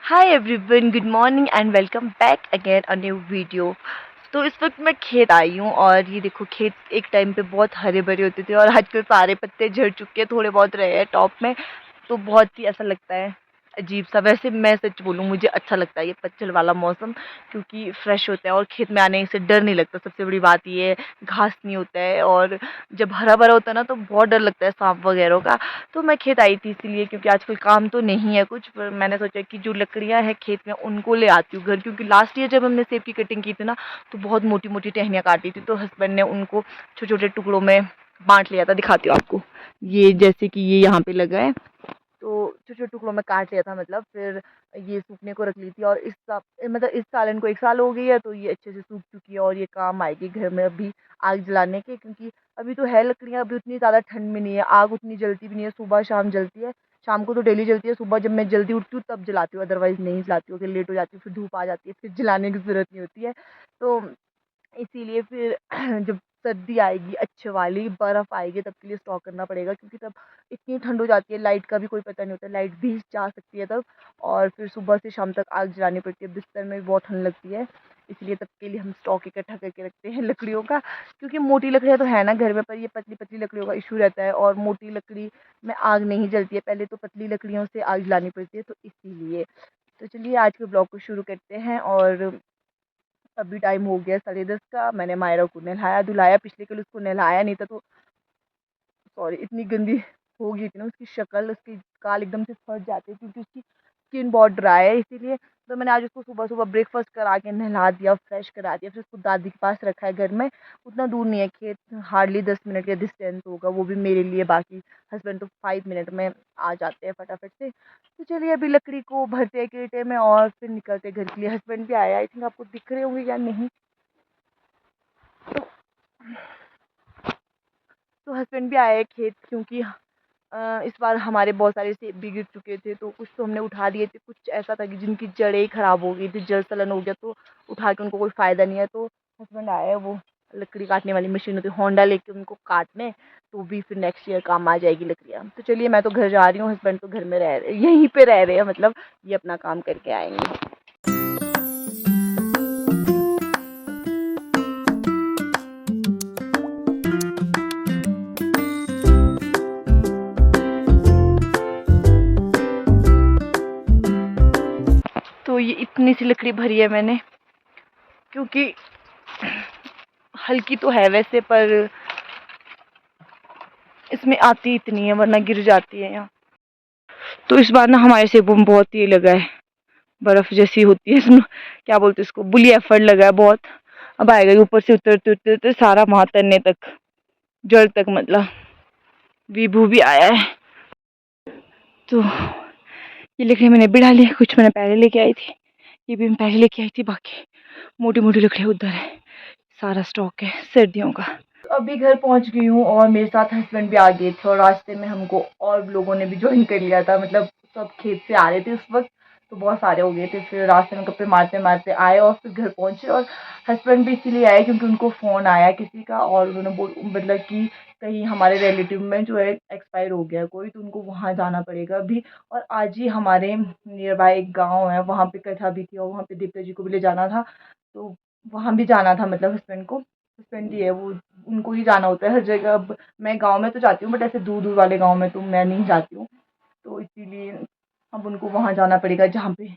Hi everyone, good morning and welcome back again a new video. तो इस वक्त मैं खेत आई हूँ और ये देखो, खेत एक टाइम पे बहुत हरे भरे होते थे और आजकल सारे पत्ते झड़ चुके हैं, थोड़े बहुत रहे हैं टॉप में। तो बहुत ही ऐसा लगता है अजीब सा। वैसे मैं सच बोलूँ, मुझे अच्छा लगता है ये पतझड़ वाला मौसम, क्योंकि फ्रेश होता है और खेत में आने से डर नहीं लगता। सबसे बड़ी बात ये है, घास नहीं होता है और जब हरा भरा होता है ना तो बहुत डर लगता है सांप वगैरह का। तो मैं खेत आई थी इसीलिए, क्योंकि आजकल काम तो नहीं है कुछ, पर मैंने सोचा कि जो लकड़ियां हैं खेत में उनको ले आती हूँ घर, क्योंकि लास्ट ईयर जब हमने सेब की कटिंग की थी ना तो बहुत मोटी मोटी टहनियाँ काटी थी, तो हस्बैंड ने उनको छोटे छोटे टुकड़ों में बांट लिया था। दिखाती हूँ आपको, ये जैसे कि ये यहाँ पे लगा है, तो छोटे छोटे टुकड़ों में काट लिया था। मतलब फिर ये सूखने को रख ली थी और मतलब इस साल इनको 1 साल हो गई है, तो ये अच्छे से सूख चुकी है और ये काम आएगी घर में अभी आग जलाने के, क्योंकि अभी तो है लकड़ियाँ, अभी उतनी ज़्यादा ठंड में नहीं है, आग उतनी जलती भी नहीं है। सुबह शाम जलती है, शाम को तो डेली जलती है, सुबह जब मैं जल्दी उठती हूँ तब जलाती हूँ, अदरवाइज़ नहीं जलाती हूँ। अगर लेट हो जाती हूँ फिर धूप आ जाती है, फिर जलाने की ज़रूरत नहीं होती है। तो इसीलिए फिर जब सर्दी आएगी अच्छे वाली, बर्फ़ आएगी, तब के लिए स्टॉक करना पड़ेगा, क्योंकि तब इतनी ठंड हो जाती है, लाइट का भी कोई पता नहीं होता, लाइट भी जा सकती है तब। और फिर सुबह से शाम तक आग जलानी पड़ती है, बिस्तर में भी बहुत ठंड लगती है। इसलिए तब के लिए हम स्टॉक इकट्ठा करके रखते हैं लकड़ियों का, क्योंकि मोटी लकड़ियाँ तो है ना घर में, पर ये पतली पतली लकड़ियों का इशू रहता है और मोटी लकड़ी में आग नहीं जलती है। पहले तो पतली लकड़ियों से आग जलानी पड़ती है, तो इसीलिए। तो चलिए आज के ब्लॉग को शुरू करते हैं। और अभी टाइम हो गया 10:30 का। मैंने मायरा को नहलाया धुलाया, पिछले कल उसको नहलाया नहीं था, तो सॉरी, इतनी गंदी हो गई थी ना उसकी शक्ल, उसके गाल एकदम से फट जाते, क्योंकि उसकी स्किन बहुत ड्राई है, इसीलिए। तो मैंने आज उसको सुबह सुबह ब्रेकफास्ट करा के नहला दिया, फ्रेश करा दिया, फिर उसको दादी के पास रखा है घर में। उतना दूर नहीं है खेत, हार्डली 10 मिनट का डिस्टेंस होगा वो भी मेरे लिए। बाकी हस्बैंड तो 5 मिनट में आ जाते हैं फटाफट से। तो चलिए अभी लकड़ी को भरते हैं क्रेटे में और फिर निकलते हैं घर के लिए। हस्बैंड भी आया, आई थिंक आपको दिख रहे होंगे या नहीं। तो हस्बैंड भी आए हैं खेत, क्योंकि इस बार हमारे बहुत सारे सेब भी गिर चुके थे, तो कुछ तो हमने उठा दिए थे, कुछ ऐसा था कि जिनकी जड़ें खराब हो गई थी, जल सलन हो गया, तो उठा के उनको कोई फ़ायदा नहीं है। तो हस्बैंड आए हैं, वो लकड़ी काटने वाली मशीन होती है होंडा, लेके उनको काटने। तो भी फिर नेक्स्ट ईयर काम आ जाएगी लकड़ियाँ। तो चलिए मैं तो घर जा रही हूँ, हस्बैंड तो घर में रह रहे, यहीं पे रह रहे हैं, मतलब ये अपना काम करके आएंगे। तो ये इतनी सी लकड़ी भरी है मैंने, क्योंकि हल्की तो है वैसे, पर इसमें आती इतनी है, वरना गिर जाती है यहाँ। तो इस बार ना हमारे सेबों में बहुत ये लगा है, बर्फ जैसी होती है इसमें, क्या बोलते हैं इसको, बुली एफर्ट लगा है बहुत। अब आएगा ये ऊपर से उतरते उतरते सारा वहां तन्ने तक, जड़ तक, मतलब विभू भी आया है। तो ये लकड़ी मैंने बिठा ली, कुछ मैंने पहले लेके आई थी, ये भी मैं पहले लेके आई थी, बाकी मोटी मोटी लकड़ियाँ उधर है। सारा स्टॉक है सर्दियों का। तो अभी घर पहुंच गई हूँ और मेरे साथ हस्बैंड भी आ गए थे, और रास्ते में हमको और लोगों ने भी ज्वाइन कर लिया था, मतलब सब खेत से आ रहे थे उस वक्त, तो बहुत सारे हो गए थे। फिर रास्ते में गप्पे मारते मारते आए और फिर घर पहुंचे। और हस्बैंड भी इसीलिए आए क्योंकि उनको फ़ोन आया किसी का, और उन्होंने मतलब कि कहीं हमारे रिलेटिव में जो है एक्सपायर हो गया कोई, तो उनको वहाँ जाना पड़ेगा अभी। और आज ही हमारे नियर बाय एक गाँव है, वहाँ पे कथा भी थी और वहाँ पे देवता जी को भी ले जाना था, तो वहाँ भी जाना था। मतलब हस्बैंड को, हस्बैंड ही है वो, उनको ही जाना होता है हर जगह। अब मैं गाँव में तो जाती हूँ, बट ऐसे दूर दूर वाले गाँव में तो मैं नहीं जाती हूँ। तो इसीलिए अब उनको वहाँ जाना पड़ेगा जहाँ पे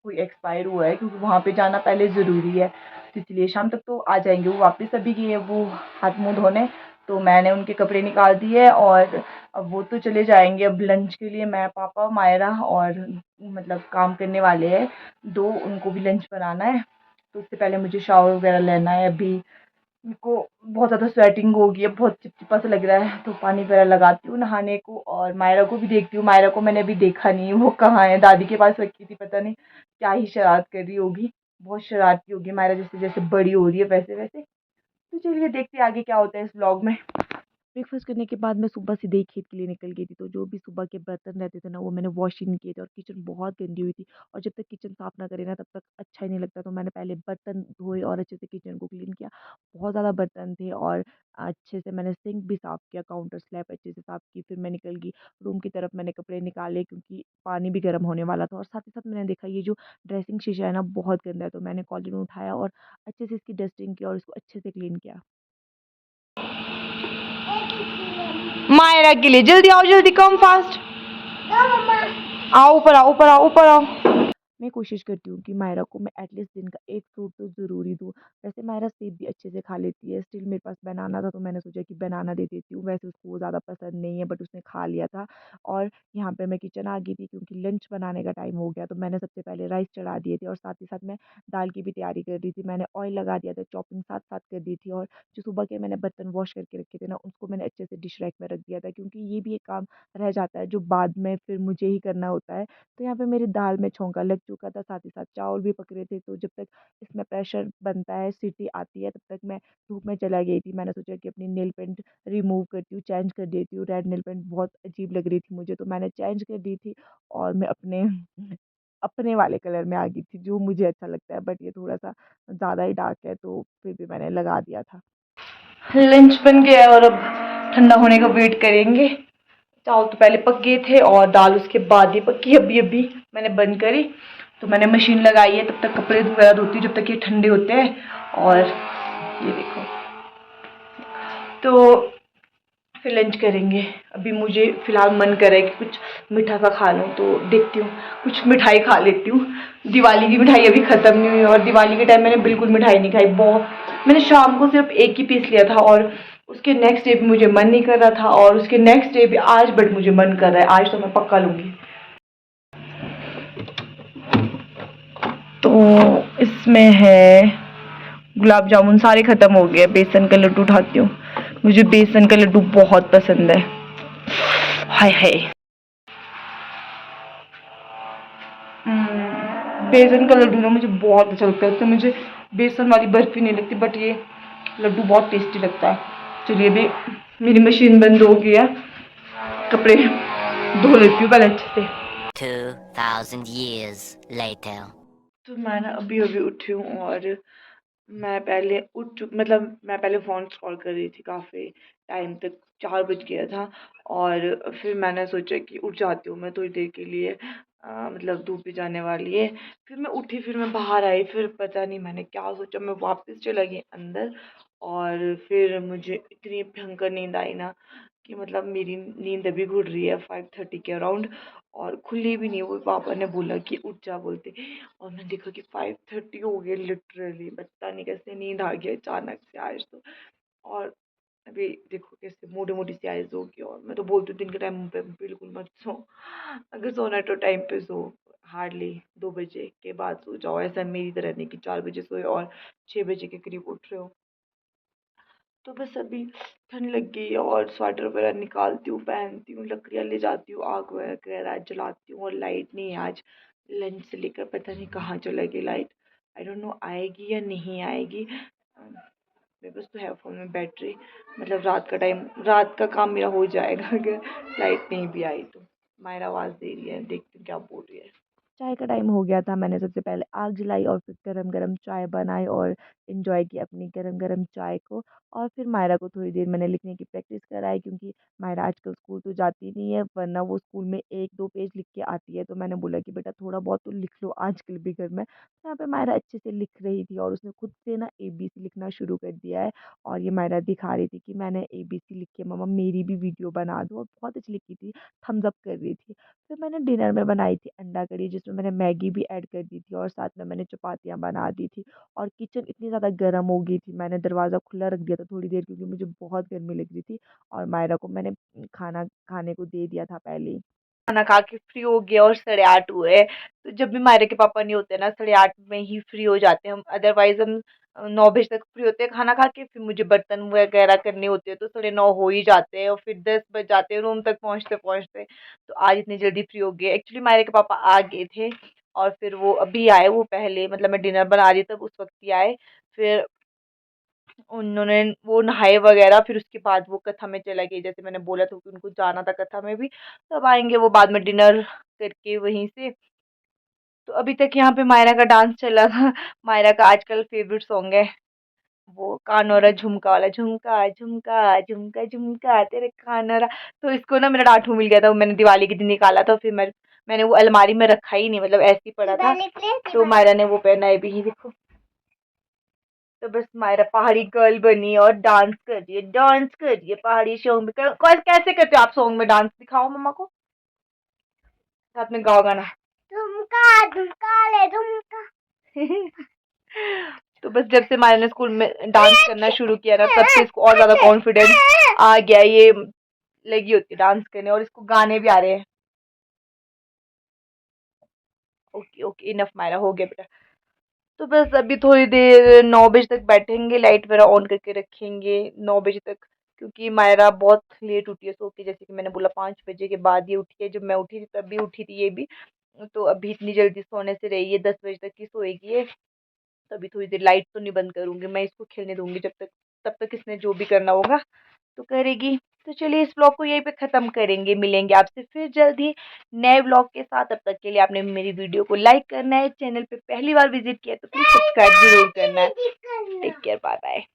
कोई एक्सपायर हुआ है, क्योंकि वहाँ पे जाना पहले ज़रूरी है। तो इसलिए शाम तक तो आ जाएंगे वो वापस। अभी गए वो हाथ मुँह धोने, तो मैंने उनके कपड़े निकाल दिए और अब वो तो चले जाएंगे अब लंच के लिए। मैं, पापा, मायरा और मतलब काम करने वाले हैं दो, उनको भी लंच बनाना है। तो उससे पहले मुझे शावर वगैरह लेना है। अभी मेरे को बहुत ज़्यादा स्वेटिंग हो गई है, बहुत चिपचिपा सा लग रहा है, तो पानी वगैरह लगाती हूँ नहाने को। और मायरा को भी देखती हूँ, मायरा को मैंने अभी देखा नहीं, वो कहाँ है, दादी के पास रखी थी, पता नहीं क्या ही शरारत कर रही होगी। बहुत शरारती होगी मायरा, जैसे जैसे बड़ी हो रही है वैसे वैसे। तो चलिए देखते हैं आगे क्या होता है इस व्लॉग में। ब्रेकफ़ास्ट करने के बाद मैं सुबह सीधे ही खेत के लिए निकल गई थी, तो जो भी सुबह के बर्तन रहते थे ना, वो मैंने वॉश ही नहीं किए थे और किचन बहुत गंदी हुई थी और जब तक किचन साफ़ ना करें ना, तब तक अच्छा ही नहीं लगता। तो मैंने पहले बर्तन धोए और अच्छे से किचन को क्लीन किया। बहुत ज़्यादा बर्तन थे और अच्छे से मैंने सिंक भी साफ़ किया, काउंटर स्लैब अच्छे से साफ़ की। फिर मैं निकल गई रूम की तरफ, मैंने कपड़े निकाले क्योंकि पानी भी गर्म होने वाला था और साथ ही साथ मैंने देखा ये जो ड्रेसिंग शीशा है ना, बहुत गंदा है, तो मैंने कॉलीन उठाया और अच्छे से इसकी डस्टिंग की और इसको अच्छे से क्लीन किया। मायरा के लिए जल्दी आओ, जल्दी कम फास्ट। आओ ऊपर आओ, ऊपर आओ, ऊपर आओ। मैं कोशिश करती हूँ कि मायरा को मैं एटलीस्ट दिन का एक फ्रूट तो ज़रूर ही दूँ। वैसे मायरा सेब भी अच्छे से खा लेती है, स्टिल मेरे पास बनाना था तो मैंने सोचा कि बनाना दे देती हूँ। वैसे उसको वो ज़्यादा पसंद नहीं है बट उसने खा लिया था। और यहाँ पे मैं किचन आ गई थी क्योंकि लंच बनाने का टाइम हो गया, तो मैंने सबसे पहले राइस चढ़ा दिए थे और साथ ही साथ मैं दाल की भी तैयारी कर रही थी। मैंने ऑयल लगा दिया था, चॉपिंग साथ-साथ कर दी थी और जो सुबह के मैंने बर्तन वॉश करके रखे थे ना, उसको मैंने अच्छे से डिश रैक में रख दिया था क्योंकि ये भी एक काम रह जाता है जो बाद में फिर मुझे ही करना होता है। तो यहाँ पे मेरी दाल में छौंका लग चुका था, साथ ही साथ चावल भी पक रहे थे, तो जब तक इसमें प्रेशर बनता है, सीटी आती है, तब तक मैं धूप में चला गई थी। मैंने सोचा कि अपनी नेल पेंट रिमूव करती हूँ, चेंज कर देती हूँ, रेड नेल पेंट बहुत अजीब लग रही थी मुझे, तो मैंने चेंज कर दी थी और मैं अपने अपने वाले कलर में आ गई थी, जो मुझे अच्छा लगता है, बट ये थोड़ा-सा ज़्यादा ही डार्क है, तो फिर भी मैंने लगा दिया था। लंच बन गया और अब ठंडा होने का वेट करेंगे। चावल तो पहले पक गए थे और दाल उसके बाद ही पकी, अभी-अभी मैंने बंद करी। तो मैंने मशीन लगाई है, तब तक कपड़े वगैरह धोती हूँ जब तक ये ठंडे होते हैं। और ये देखो, तो फिर लंच करेंगे। अभी मुझे फ़िलहाल मन कर रहा है कि कुछ मीठा सा खा लूँ, तो देखती हूँ कुछ मिठाई खा लेती हूँ। दिवाली की मिठाई अभी ख़त्म नहीं हुई और दिवाली के टाइम मैंने बिल्कुल मिठाई नहीं खाई। मैंने शाम को सिर्फ एक ही पीस लिया था और उसके नेक्स्ट डे भी मुझे मन नहीं कर रहा था और उसके नेक्स्ट डे भी आज, बट मुझे मन कर रहा है, आज तो मैं पक्का लूँगी। तो इसमें है गुलाब जामुन, सारे ख़त्म हो गए। बेसन का लड्डू उठाती हूँ, मुझे बेसन का लड्डू बहुत पसंद है। हाय हाय। बेसन का लड्डू ना मुझे बहुत अच्छा लगता है, तो मुझे बेसन वाली बर्फ़ी नहीं लगती, बट ये लड्डू बहुत टेस्टी लगता है। चलिए, अभी मेरी मशीन बंद हो गई है, कपड़े धो लेती हूँ पहले अच्छे से। 2000 years later. तो मैं ना अभी-अभी उठी हूँ और मैं पहले मतलब मैं पहले फ़ोन स्क्रॉल कर रही थी काफ़ी टाइम तक, 4 बज गया था और फिर मैंने सोचा कि उठ जाती हूँ मैं थोड़ी देर के लिए, मतलब धूप भी जाने वाली है। फिर मैं उठी, फिर मैं बाहर आई, फिर पता नहीं मैंने क्या सोचा, मैं वापस चला गई अंदर और फिर मुझे इतनी भयंकर नींद आई ना कि मतलब मेरी नींद अभी खुल रही है 5:30 के अराउंड और खुली भी नहीं। वो पापा ने बोला कि उठ जा बोलते, और मैंने देखा कि 5:30 हो गए लिटरली। पता नहीं कैसे नींद आ गई अचानक से आज तो। और अभी देखो कैसे मोटी-मोटी सी आइज़ होगी और मैं तो बोलती हूँ दिन के टाइम पे बिल्कुल मत सो। अगर सोना है तो टाइम पे सो, हार्डली 2 बजे के बाद सो जाओ। ऐसा मेरी तरह नहीं कि 4 बजे सोए और 6 बजे के करीब उठ रहे हो। तो बस अभी ठंड लग गई है और स्वेटर वगैरह निकालती हूँ, पहनती हूँ, लकड़ियाँ ले जाती हूँ, आग वगैरह जलाती हूँ और लाइट नहीं है आज। लंच से लेकर पता नहीं कहाँ चला गई लाइट। आई डोंट नो आएगी या नहीं आएगी। मेरे पास तो है फ़ोन में बैटरी, मतलब रात का काम मेरा हो जाएगा अगर लाइट नहीं भी आई तो। मायरा आवाज़ दे रही है, देखती हूँ क्या बोल रही है। चाय का टाइम हो गया था, मैंने सबसे पहले आग जलाई और फिर गरम-गरम चाय बनाई और एन्जॉय की अपनी गरम-गरम चाय को। और फिर मायरा को थोड़ी देर मैंने लिखने की प्रैक्टिस कराई क्योंकि मायरा आजकल स्कूल तो जाती नहीं है, वरना वो स्कूल में 1-2 पेज लिख के आती है। तो मैंने बोला कि बेटा थोड़ा बहुत तो लिख लो आजकल भी घर में। तो यहाँ पे मायरा अच्छे से लिख रही थी और उसने खुद से ना एबीसी लिखना शुरू कर दिया है और ये मायरा दिखा रही थी कि मैंने एबीसी लिखी है मम्मा, मेरी भी वीडियो बना दो, और बहुत अच्छी लिखी थी, थम्स अप कर रही थी। फिर मैंने डिनर में बनाई थी अंडा करी, जिसमें मैंने मैगी भी ऐड कर दी थी और साथ में मैंने चपातियाँ बना दी थी। और किचन इतनी ज़्यादा गर्म हो गई थी, मैंने दरवाज़ा खुला रख दिया था थोड़ी देर क्योंकि मुझे बहुत गर्मी लग रही थी और मायरा को मैंने खाना खाने को दे दिया था पहले ही। खाना खा के फ्री हो गया और 8:30 हुए। तो जब भी मायरे के पापा नहीं होते ना, 8:30 में ही फ्री हो जाते हैं हम, अदरवाइज़ हम 9 बजे तक फ्री होते हैं खाना खा के। फिर मुझे बर्तन वगैरह करने होते हैं तो 9:30 हो ही जाते हैं और फिर 10 बज जाते हैं रूम तक पहुँचते-पहुँचते। तो आज इतनी जल्दी फ्री हो गए। एक्चुअली मायरे के पापा आ गए थे और फिर वो अभी आए, वो पहले मतलब मैं डिनर बना रही तब उस वक़्त ही आए। फिर उन्होंने वो नहाए वगैरह, फिर उसके बाद वो कथा में चला गई, जैसे मैंने बोला था कि उनको जाना था कथा में भी, तब आएंगे वो बाद में डिनर करके वहीं से। तो अभी तक यहाँ पे मायरा का डांस चला था। मायरा का आजकल फेवरेट सॉन्ग है वो कानोरा झुमका वाला, झुमका झुमका झुमका झुमका तेरे कानोरा। तो इसको ना मेरा डांटू मिल गया था, वो मैंने दिवाली के दिन निकाला था, फिर मैंने वो अलमारी में रखा ही नहीं, मतलब ऐसे ही पड़ा था। तो मायरा ने वो पहना है भी, देखो। तो बस मायरा पहाड़ी गर्ल बनी और डांस कर रही है, डांस कर रही है पहाड़ी सॉन्ग में। कैसे करते हो आप सॉन्ग में डांस, दिखाओ मम्मा को, साथ में गाओ गाना। झुमका झुमका ले झुमका। तो बस जब से मायरा ने स्कूल में डांस करना शुरू किया ना, तब से इसको और ज्यादा कॉन्फिडेंस आ गया, ये लगी होती है डांस करने, और इसको गाने भी आ रहे हैं। ओके ओके, इनफ मायरा, हो गया बेटा। तो बस अभी थोड़ी देर 9 बजे तक बैठेंगे, लाइट वगैरह ऑन करके रखेंगे 9 बजे तक, क्योंकि मायरा बहुत लेट उठी है सो के, जैसे कि मैंने बोला 5 बजे के बाद ये उठी है, जब मैं उठी थी तब भी उठी थी ये भी। तो अभी इतनी जल्दी सोने से रही है, 10 बजे तक की सोएगी ये। तो अभी थोड़ी देर लाइट तो नहीं बंद करूंगी, मैं इसको खेलने दूंगी जब तक, तब तक इसने जो भी करना होगा तो करेगी। तो चलिए इस ब्लॉग को यहीं पे ख़त्म करेंगे, मिलेंगे आपसे फिर जल्द ही नए ब्लॉग के साथ। तब तक के लिए आपने मेरी वीडियो को लाइक करना है, चैनल पे पहली बार विजिट किया तो प्लीज़ सब्सक्राइब जरूर करना है। Take care, bye bye.